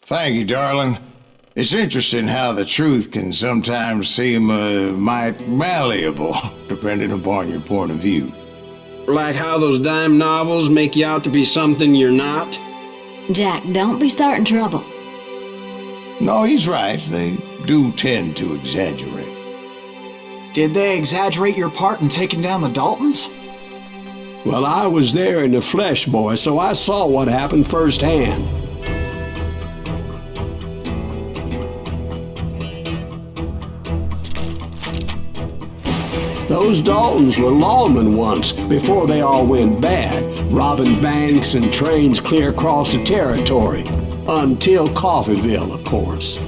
Thank you, darling. It's interesting how the truth can sometimes seem might malleable, depending upon your point of view. Like how those dime novels make you out to be something you're not? Jack, don't be starting trouble. No, he's right. They do tend to exaggerate. Did they exaggerate your part in taking down the Daltons? Well, I was there in the flesh, boy, so I saw what happened firsthand. Those Daltons were lawmen once, before they all went bad, robbing banks and trains clear across the territory. Until Coffeeville, of course.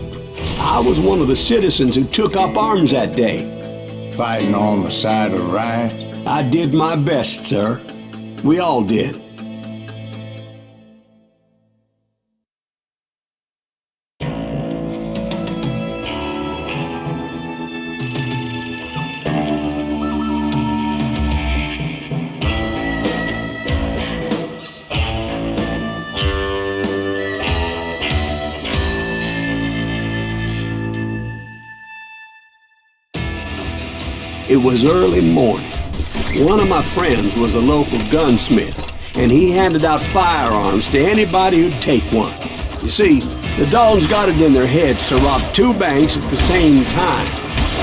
I was one of the citizens who took up arms that day. Fighting on the side of riot? I did my best, sir. We all did. It was early morning. One of my friends was a local gunsmith, and he handed out firearms to anybody who'd take one. You see, the Daltons got it in their heads to rob 2 banks at the same time.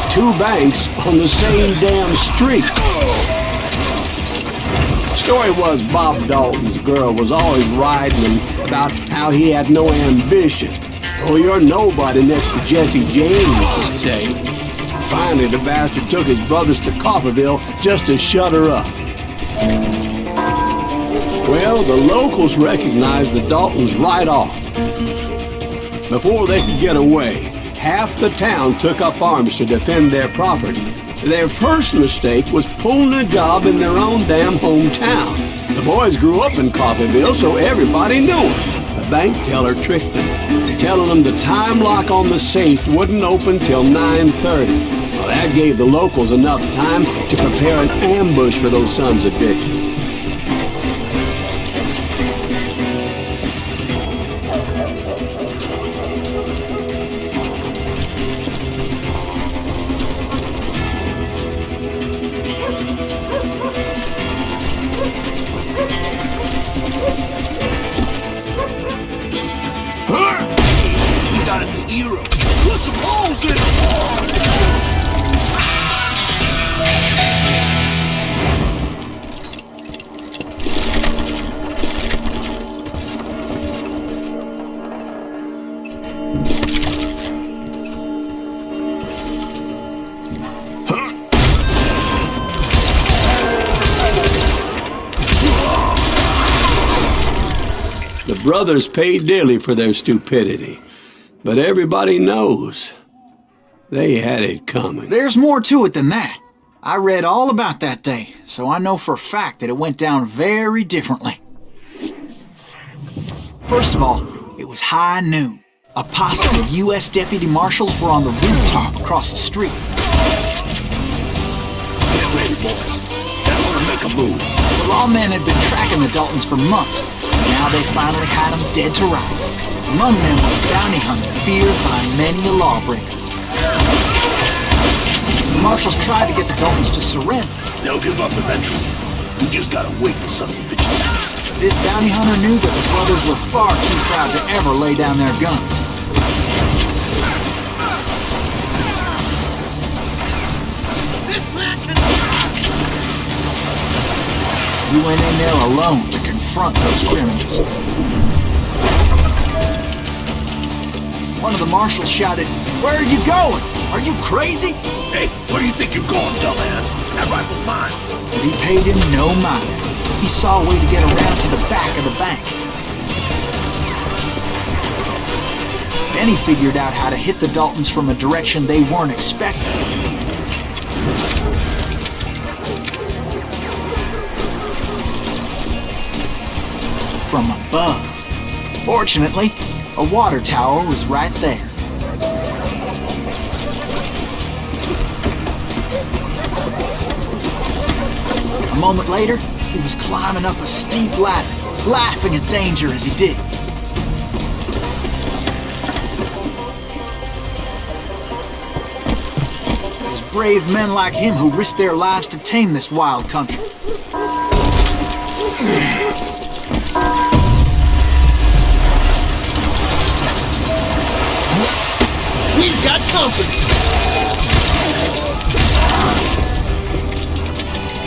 2 banks on the same damn street. Story was Bob Dalton's girl was always riding him about how he had no ambition. Oh, you're nobody next to Jesse James, he'd say. Finally, the bastard took his brothers to Coffeeville just to shut her up. Well, the locals recognized the Daltons right off. Before they could get away, half the town took up arms to defend their property. Their first mistake was pulling a job in their own damn hometown. The boys grew up in Coffeeville, so everybody knew them. The bank teller tricked them, telling them the time lock on the safe wouldn't open till 9:30. Well, that gave the locals enough time to prepare an ambush for those sons of bitches. We got us a hero. Put some holes in it. The brothers paid dearly for their stupidity, but everybody knows they had it coming. There's more to it than that. I read all about that day, so I know for a fact that it went down very differently. First of all, it was high noon. A posse of U.S. deputy marshals were on the rooftop across the street. Get ready, boys. Gotta wanna make a move. The lawmen had been tracking the Daltons for months, and now they finally had them dead to rights. Among them was a bounty hunter feared by many a lawbreaker. The marshals tried to get the Daltons to surrender. They'll give up eventually. We just gotta wait for some bitches. This bounty hunter knew that the brothers were far too proud to ever lay down their guns. He went in there alone to confront those criminals. One of the marshals shouted, "Where are you going? Are you crazy?" Hey, where do you think you're going, dumbass? That rifle's mine. But he paid him no mind. He saw a way to get around to the back of the bank. Then he figured out how to hit the Daltons from a direction they weren't expecting. From above. Fortunately, a water tower was right there. A moment later, he was climbing up a steep ladder, laughing at danger as he did. brave men like him who risked their lives to tame this wild country. We've got company.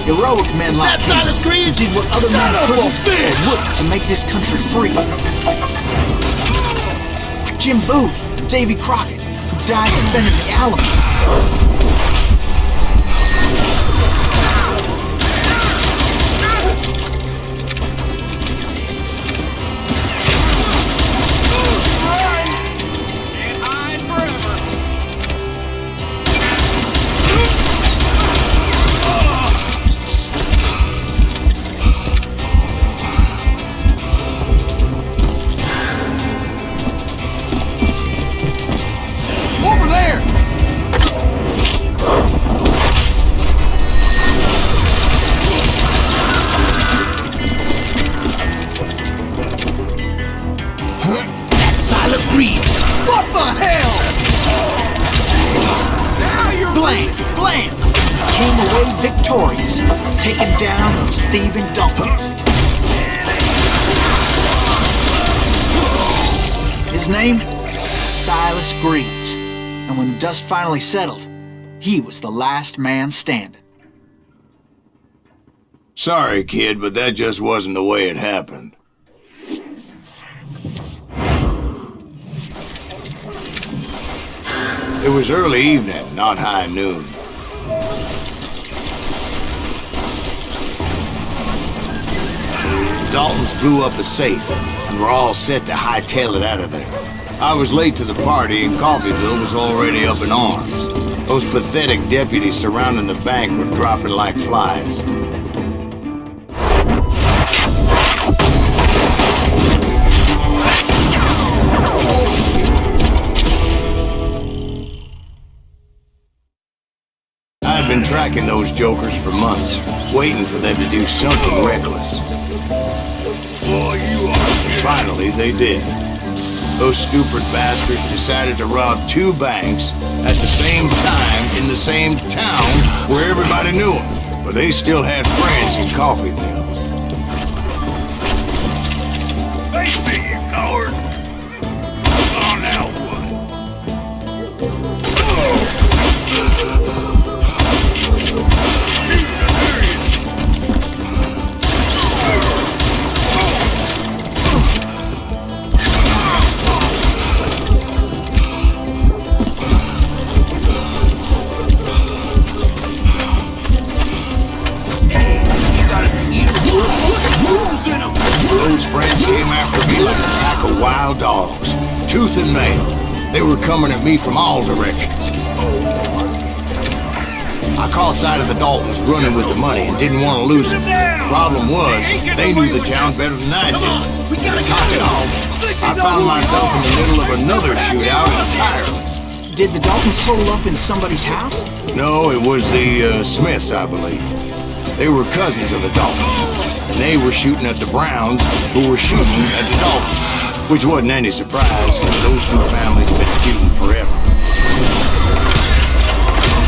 Heroic men like him Silas Greaves did what other men couldn't to make this country free. Like Jim Bowie and Davy Crockett, who died defending the Alamo. What the hell? Now you're Blam! Blam! Came away victorious, taking down those thieving Daltons. His name? Silas Greaves. And when the dust finally settled, he was the last man standing. Sorry, kid, but that just wasn't the way it happened. It was early evening, not high noon. The Daltons blew up a safe, and were all set to hightail it out of there. I was late to the party, and Coffeyville was already up in arms. Those pathetic deputies surrounding the bank were dropping like flies. I'd been tracking those jokers for months, waiting for them to do something reckless. Finally, they did. Those stupid bastards decided to rob 2 banks at the same time in the same town where everybody knew them, but they still had friends in Coffeyville. Face me, you coward! On now, Those friends came after me like a pack of wild dogs, tooth and nail. They were coming at me from all directions. I caught sight of the Daltons running with the money and didn't want to lose it. Problem was, they knew the town better than I did. To top it off, I found myself in the middle of another shootout entirely. Did the Daltons hole up in somebody's house? No, it was the Smiths, I believe. They were cousins of the Daltons. And they were shooting at the Browns, who were shooting at the Daltons. Which wasn't any surprise, because those 2 families have been feuding forever.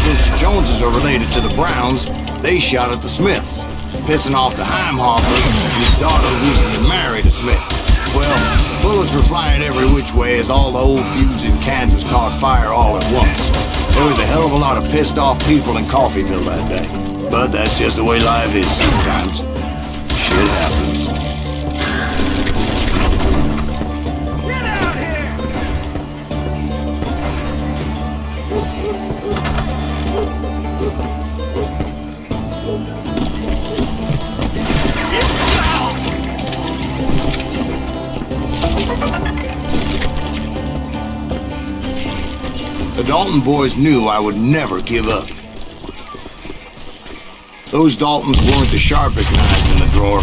Since the Joneses are related to the Browns, they shot at the Smiths, pissing off the Heimhoffers, whose daughter recently married a Smith. Well, bullets were flying every which way as all the old feuds in Kansas caught fire all at once. There was a hell of a lot of pissed off people in Coffeyville that day. But that's just the way life is sometimes. Shit happens. get out here! The Dalton boys knew I would never give up. Those Daltons weren't the sharpest knives in the drawer,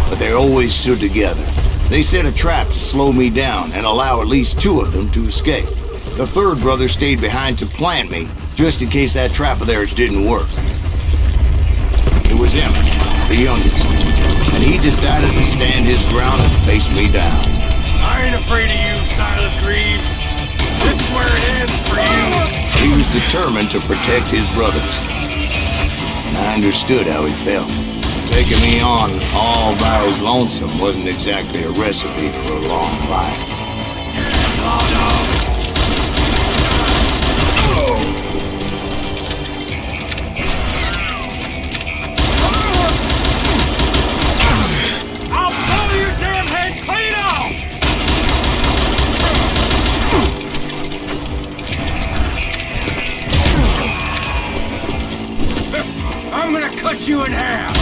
but they always stood together. They set a trap to slow me down and allow at least 2 of them to escape. The 3rd brother stayed behind to plant me, just in case that trap of theirs didn't work. It was Emmett, the youngest, and he decided to stand his ground and face me down. I ain't afraid of you, Silas Greaves. This is where it ends for you. He was determined to protect his brothers. And I understood how he felt. Taking me on all by his lonesome wasn't exactly a recipe for a long life. I'll blow your damn head clean off! I'm gonna cut you in half!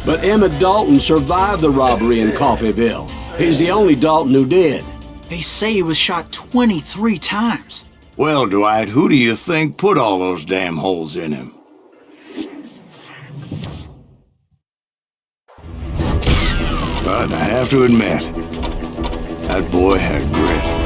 But Emmett Dalton survived the robbery in Coffeyville. He's the only Dalton who did. They say he was shot 23 times. Well, Dwight, who do you think put all those damn holes in him? But I have to admit, that boy had grit.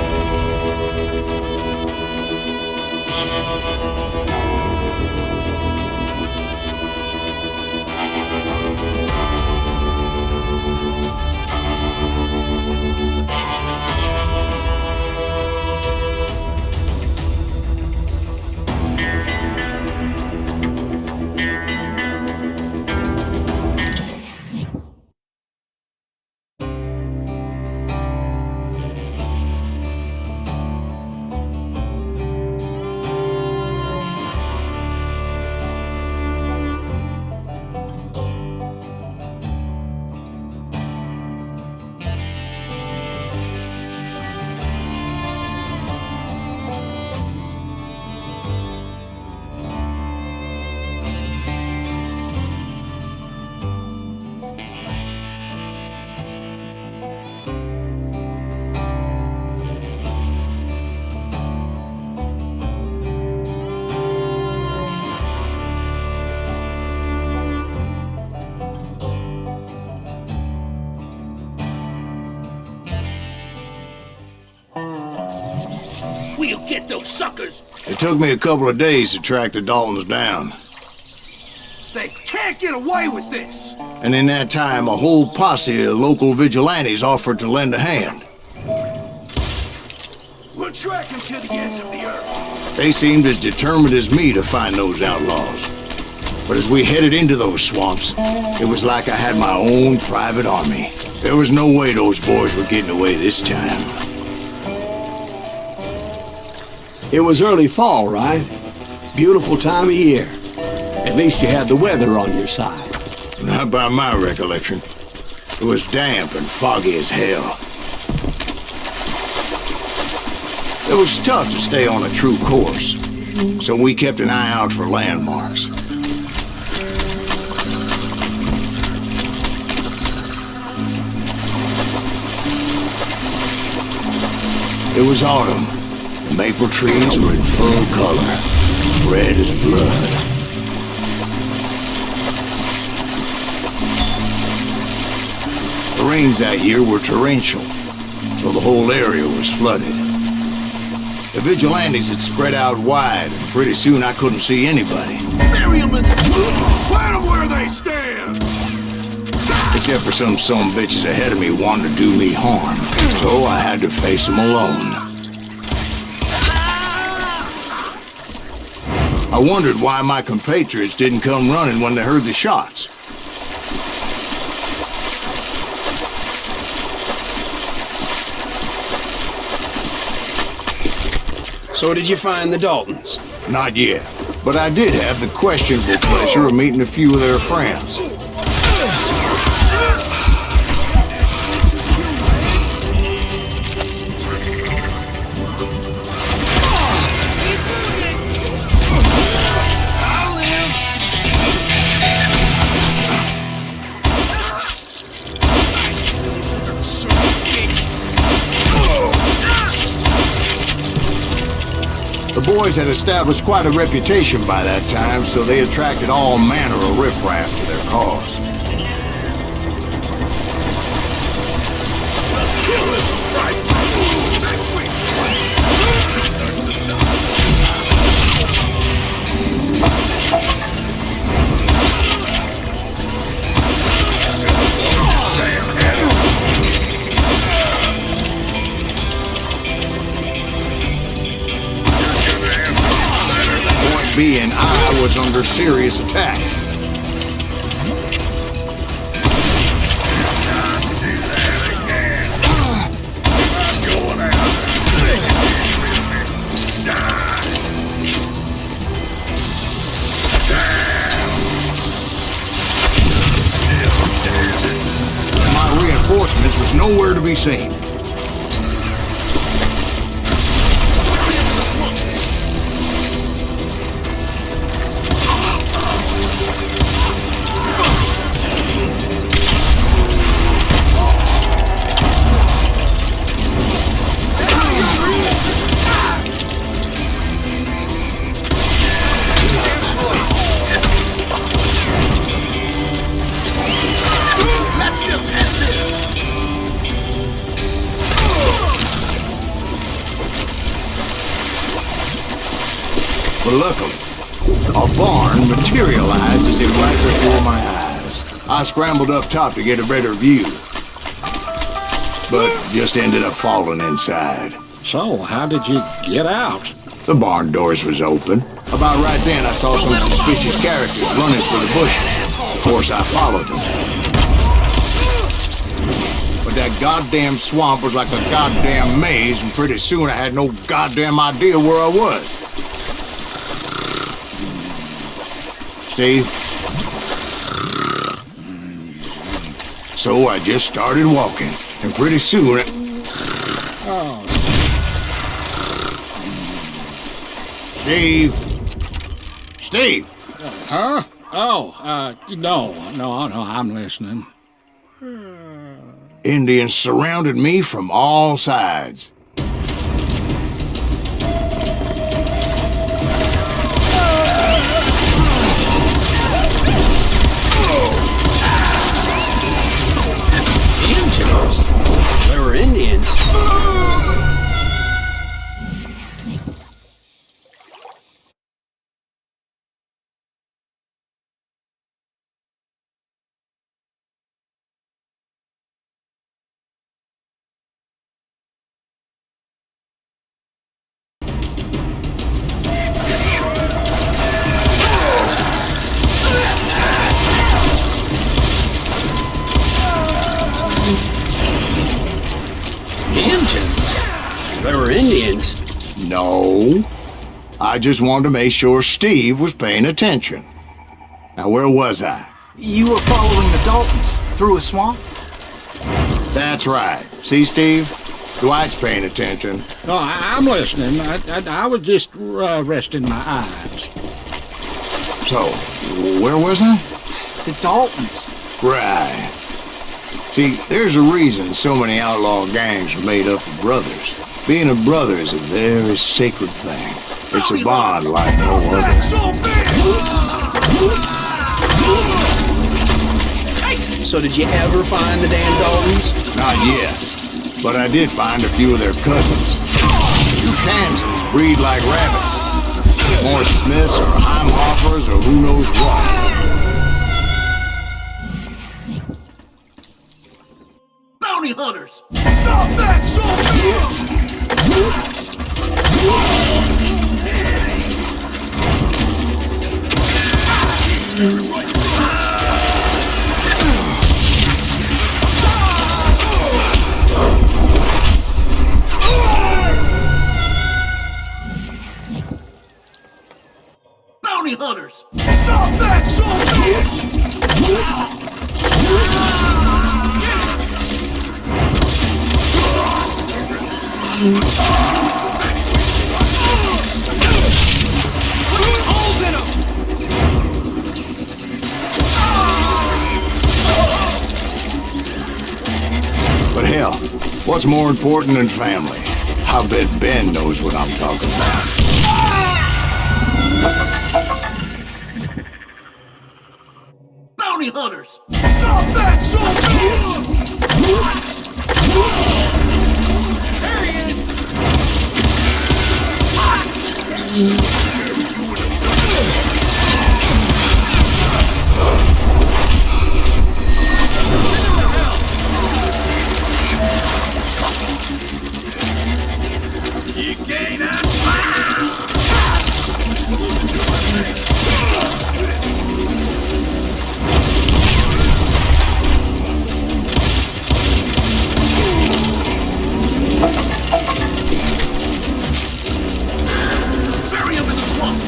We'll get those suckers! It took me a couple of days to track the Daltons down. They can't get away with this! And in that time, a whole posse of local vigilantes offered to lend a hand. We'll track them to the ends of the earth. They seemed as determined as me to find those outlaws. But as we headed into those swamps, it was like I had my own private army. There was no way those boys were getting away this time. It was early fall, right? Beautiful time of year. At least you had the weather on your side. Not by my recollection. It was damp and foggy as hell. It was tough to stay on a true course, so we kept an eye out for landmarks. It was autumn. The maple trees were in full color, red as blood. The rains that year were torrential, so the whole area was flooded. The vigilantes had spread out wide, and pretty soon I couldn't see anybody. Bury them in the plant them where they stand! Except for some bitches ahead of me wanting to do me harm, so I had to face them alone. I wondered why my compatriots didn't come running when they heard the shots. So did you find the Daltons? Not yet, but I did have the questionable pleasure of meeting a few of their friends. boys had established quite a reputation by that time, so they attracted all manner of riffraff to their cause. Being I was under serious attack. My reinforcements was nowhere to be seen. But luckily, a barn materialized as if right before my eyes. I scrambled up top to get a better view, but just ended up falling inside. So, how did you get out? The barn doors was open. About right then, I saw some suspicious characters running for the bushes. Of course, I followed them. But that goddamn swamp was like a goddamn maze, and pretty soon I had no goddamn idea where I was. Steve? So I just started walking, and pretty soon Steve? Steve! Huh? Oh, no, I'm listening. Indians surrounded me from all sides. There were Indians. There were Indians? No. I just wanted to make sure Steve was paying attention. Now, where was I? You were following the Daltons through a swamp? That's right. See, Steve? Dwight's paying attention. No, I'm listening. I was just resting my eyes. So, where was I? The Daltons. Right. See, there's a reason so many outlaw gangs are made up of brothers. Being a brother is a very sacred thing. It's a bond like no other. So did you ever find the damn Daltons? Not yet, but I did find a few of their cousins. You Kansans breed like rabbits. More Smiths or Heimhoffers or who knows what. Bounty hunters! Stop that, son of a bitch! Bounty hunters! Stop that, son of a bitch! Holes in him! But hell, what's more important than family? I bet Ben knows what I'm talking about. Bounty hunters! Stop that, soldier! There he is! You gain a bury him in the swamp!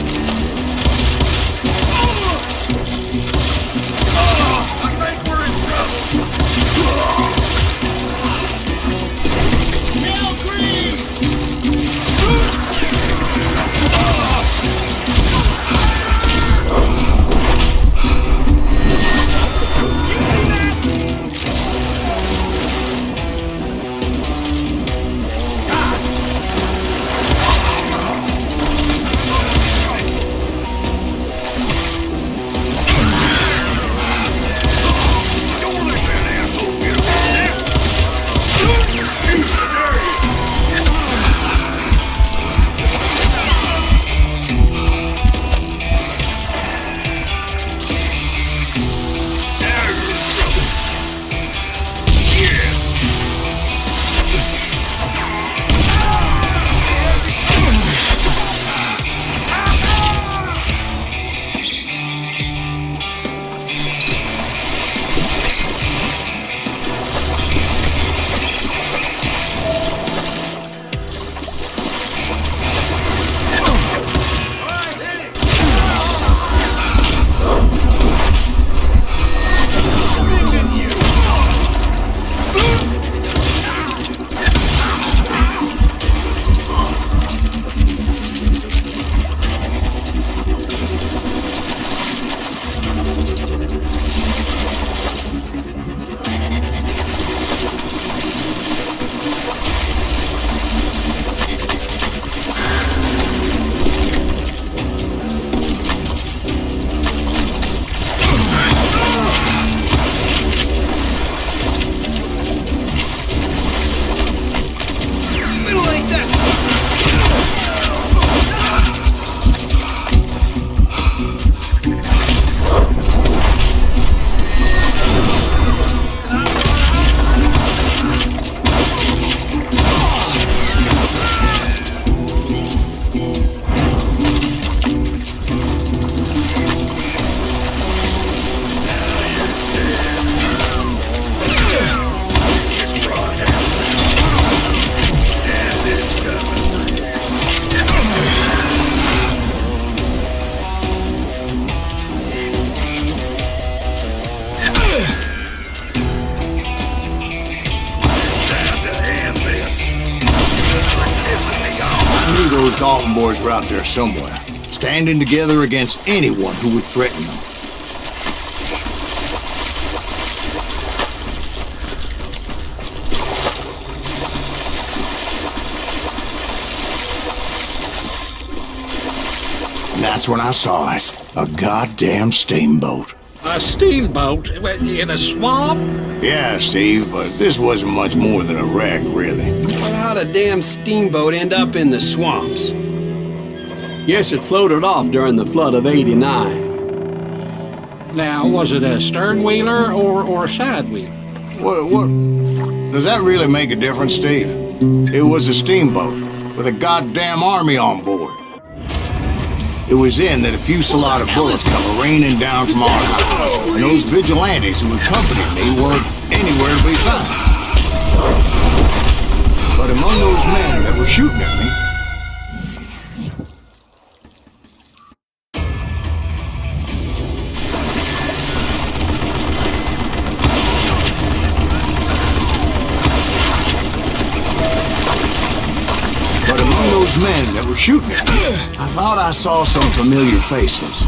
I think we're in trouble! Bill Brocius! Those Dalton boys were out there somewhere, standing together against anyone who would threaten them. And that's when I saw it. A goddamn steamboat. A steamboat in a swamp? Yeah, Steve, but this wasn't much more than a wreck, really. But how'd a damn steamboat end up in the swamps? Yes, it floated off during the flood of '89. Now, was it a stern wheeler or a side wheeler? What? Does that really make a difference, Steve? It was a steamboat with a goddamn army on board. It was then that a fusillade of bullets come raining down from our house, and those vigilantes who accompanied me weren't anywhere to be found. But among those men that were shooting at me, I thought I saw some familiar faces.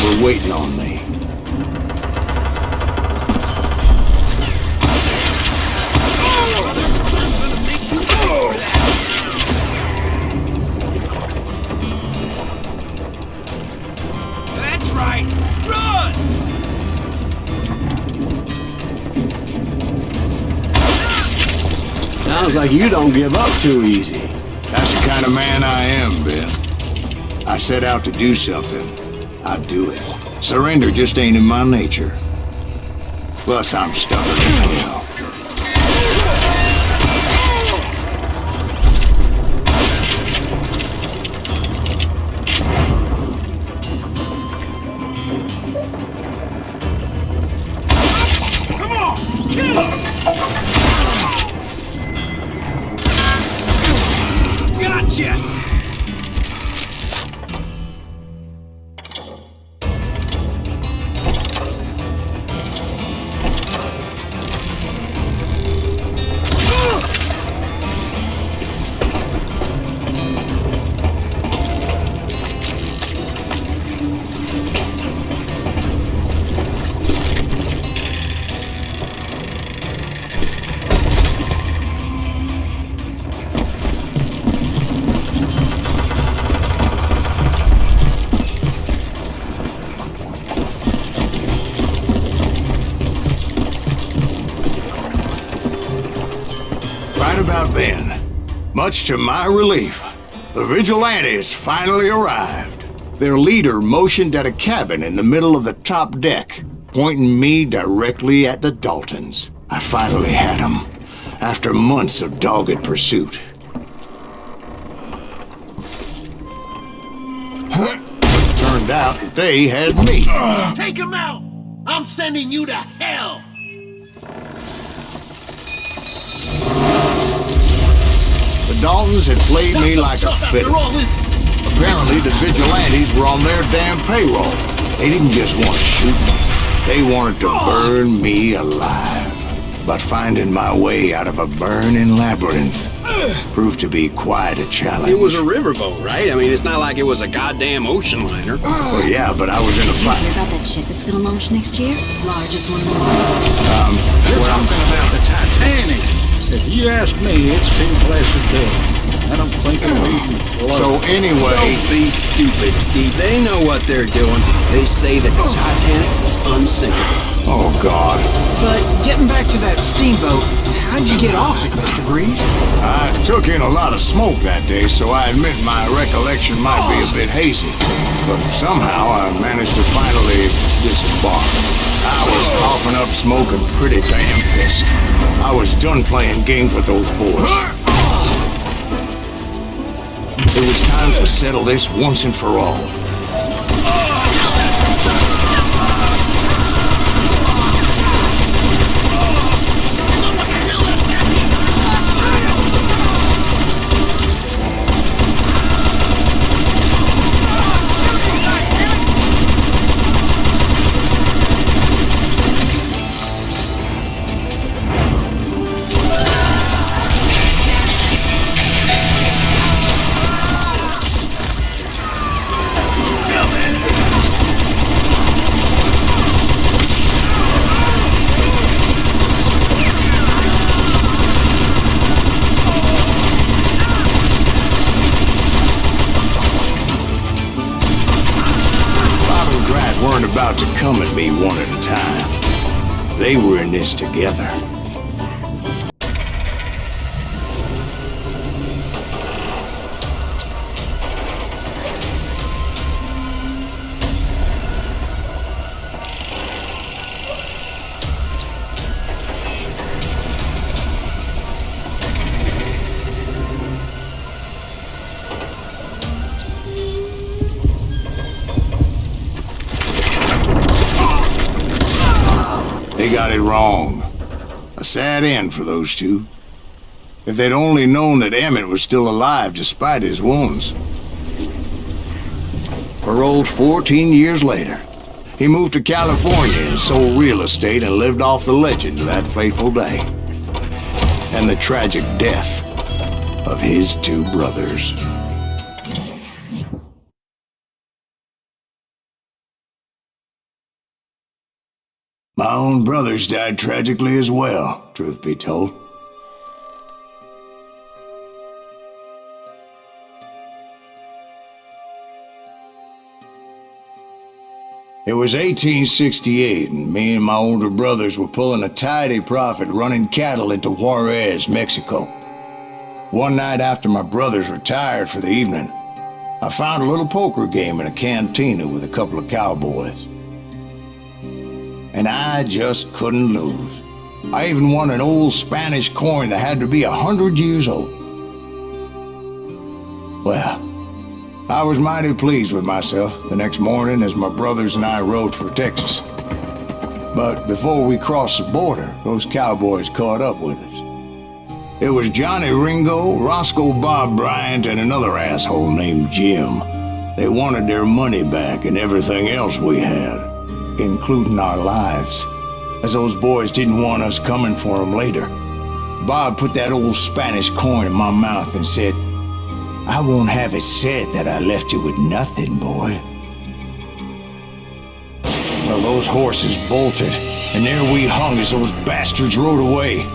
were waiting on me. That's right! Run! Sounds like you don't give up too easy. That's the kind of man I am, Ben. I set out to do something, I do it. Surrender just ain't in my nature. Plus, I'm stubborn as hell. Come on! Kill him! Gotcha! Right about then, much to my relief, the vigilantes finally arrived. Their leader motioned at a cabin in the middle of the top deck, pointing me directly at the Daltons. I finally had them, after months of dogged pursuit. Turned out that they had me. Take him out! I'm sending you to hell! The Daltons had played me like a fiddle. Apparently, the vigilantes were on their damn payroll. They didn't just want to shoot me. They wanted to burn me alive. But finding my way out of a burning labyrinth proved to be quite a challenge. It was a riverboat, right? I mean, it's not like it was a goddamn ocean liner. Well, yeah, but I was in a Did you fight. hear about that ship that's gonna launch next year? Largest one in the world. You're talking about the Titanic. If you ask me, it's too blessed big. I don't think it'll even float. So anyway, Don't be stupid, Steve. They know what they're doing. They say that the Titanic is unsinkable. oh God, But getting back to that steamboat, how'd you get off it, Mr. Greaves? I took in a lot of smoke that day, so I admit my recollection might be a bit hazy. But somehow I managed to finally disembark. I was coughing up smoke and pretty damn pissed. I was done playing games with those boys. It was time to settle this once and for all. About to come at me one at a time. They were in this together. They got it wrong. A sad end for those two. If they'd only known that Emmett was still alive despite his wounds. Paroled 14 years later, he moved to California and sold real estate and lived off the legend of that fateful day. And the tragic death of his two brothers. own brothers died tragically as well, truth be told. It was 1868, and me and my older brothers were pulling a tidy profit running cattle into Juarez, Mexico. One night after my brothers retired for the evening, I found a little poker game in a cantina with a couple of cowboys. And I just couldn't lose. I even won an old Spanish coin that had to be 100 years old. Well, I was mighty pleased with myself the next morning as my brothers and I rode for Texas. But before we crossed the border, those cowboys caught up with us. It was Johnny Ringo, Roscoe Bob Bryant, and another asshole named Jim. They wanted their money back and everything else we had, including our lives, as those boys didn't want us coming for them later. Bob put that old Spanish coin in my mouth and said, "I won't have it said that I left you with nothing, boy." Well, those horses bolted, and there we hung as those bastards rode away.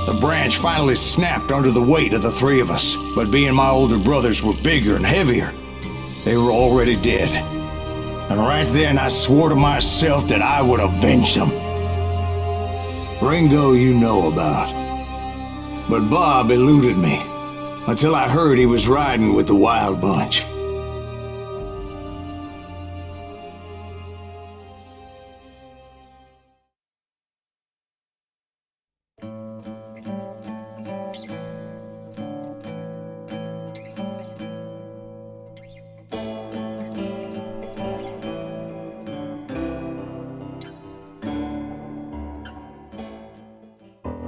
The branch finally snapped under the weight of the three of us, but being my older brothers were bigger and heavier, they were already dead. And right then I swore to myself that I would avenge them. Ringo you know about. But Bob eluded me, until I heard he was riding with the Wild Bunch.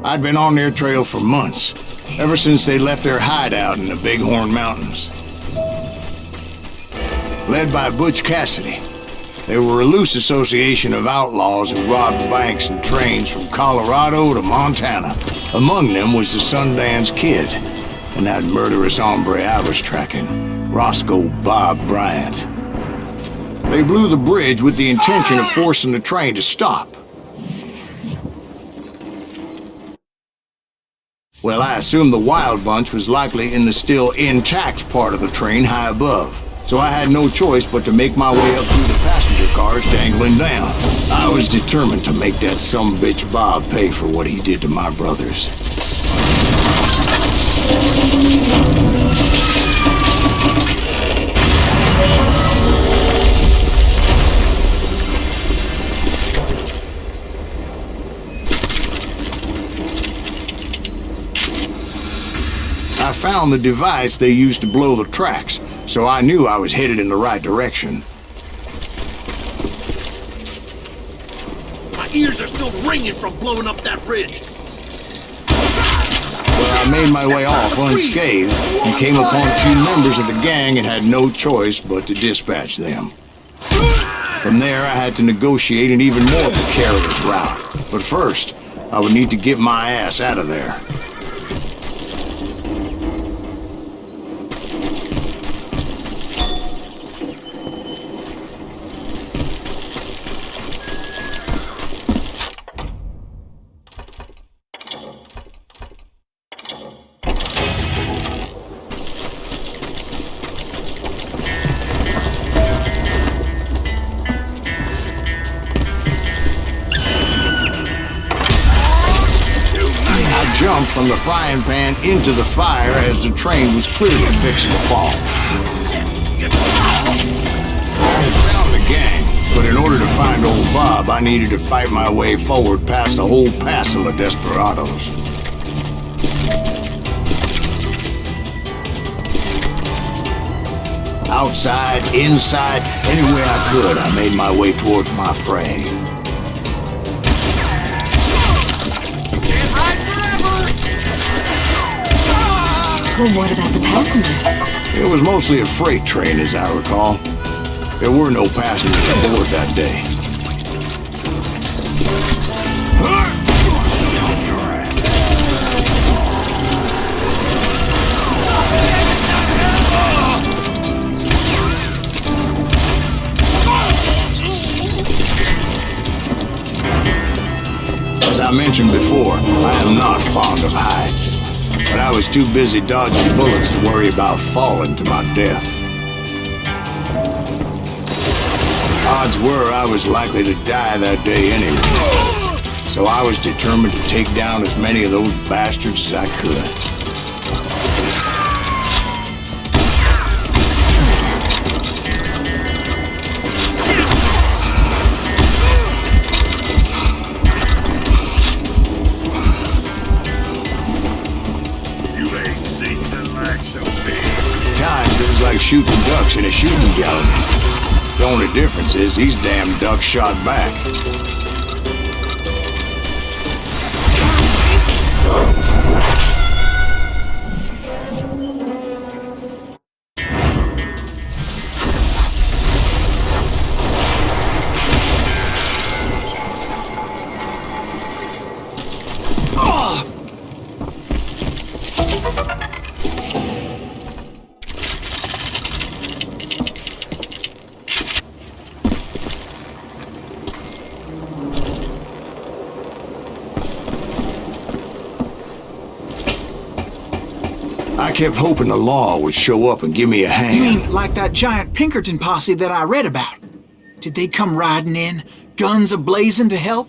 I'd been on their trail for months, ever since they left their hideout in the Bighorn Mountains. Led by Butch Cassidy, they were a loose association of outlaws who robbed banks and trains from Colorado to Montana. Among them was the Sundance Kid, and that murderous hombre I was tracking, Roscoe Bob Bryant. They blew the bridge with the intention of forcing the train to stop. Well, I assumed the Wild Bunch was likely in the still intact part of the train high above, so I had no choice but to make my way up through the passenger cars dangling down. I was determined to make that sumbitch Bob pay for what he did to my brothers. I found the device they used to blow the tracks, so I knew I was headed in the right direction. My ears are still ringing from blowing up that bridge. Well, I made my way off unscathed and came upon a few members of the gang and had no choice but to dispatch them. From there, I had to negotiate an even more precarious route. But first, I would need to get my ass out of there. Jumped from the frying pan into the fire as the train was clearly fixing to fall. I had found the gang, but in order to find old Bob, I needed to fight my way forward past a whole passel of desperados. Outside, inside, anywhere I could, I made my way towards my prey. Well, what about the passengers? It was mostly a freight train, as I recall. There were no passengers aboard that day. mentioned before, I am not fond of heights. But I was too busy dodging bullets to worry about falling to my death. Odds were I was likely to die that day anyway. So I was determined to take down as many of those bastards as I could. Times it was like shooting ducks in a shooting gallery. The only difference is these damn ducks shot back. I kept hoping the law would show up and give me a hand. You mean like that giant Pinkerton posse that I read about? Did they come riding in, guns a-blazing to help?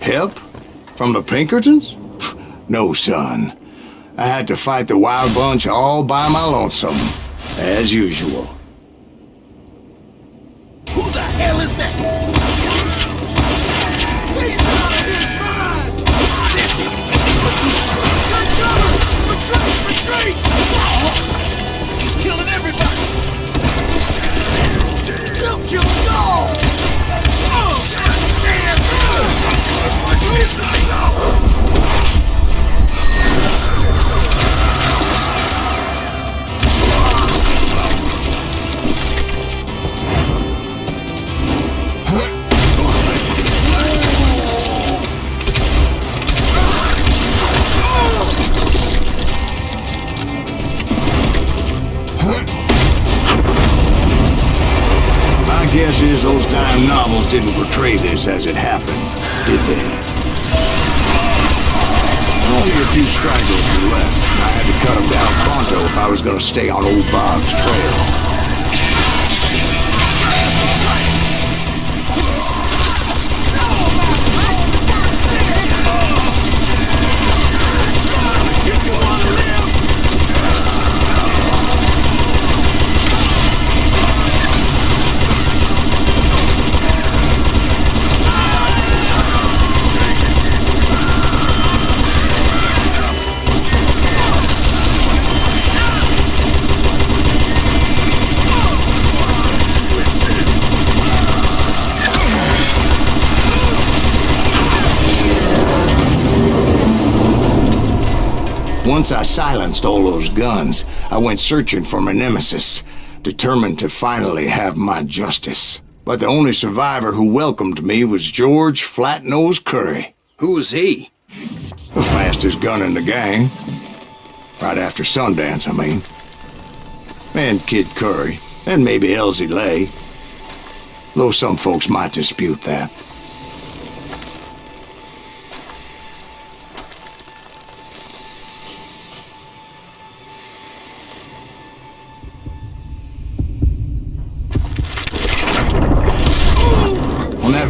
Help? From the Pinkertons? No, son. I had to fight the Wild Bunch all by my lonesome, as usual. Who the hell is that? He's out of his mind! Cut cover! Retreat! Retreat! He's killing everybody! He'll kill us all! Oh, damn! That's my business now! My guess is those dime novels didn't portray this as it happened, did they? Only a few stragglers were left, and I had to cut them down pronto if I was going to stay on old Bob's trail. Once I silenced all those guns, I went searching for my nemesis, determined to finally have my justice. But the only survivor who welcomed me was George Flat-Nose Curry. Who was he? The fastest gun in the gang. Right after Sundance, I mean. And Kid Curry, and maybe Elsie Lay. Though some folks might dispute that.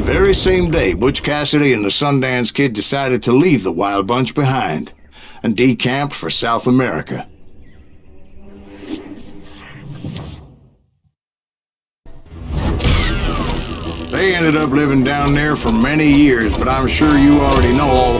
Very same day, Butch Cassidy and the Sundance Kid decided to leave the Wild Bunch behind and decamp for South America. They ended up living down there for many years, but I'm sure you already know all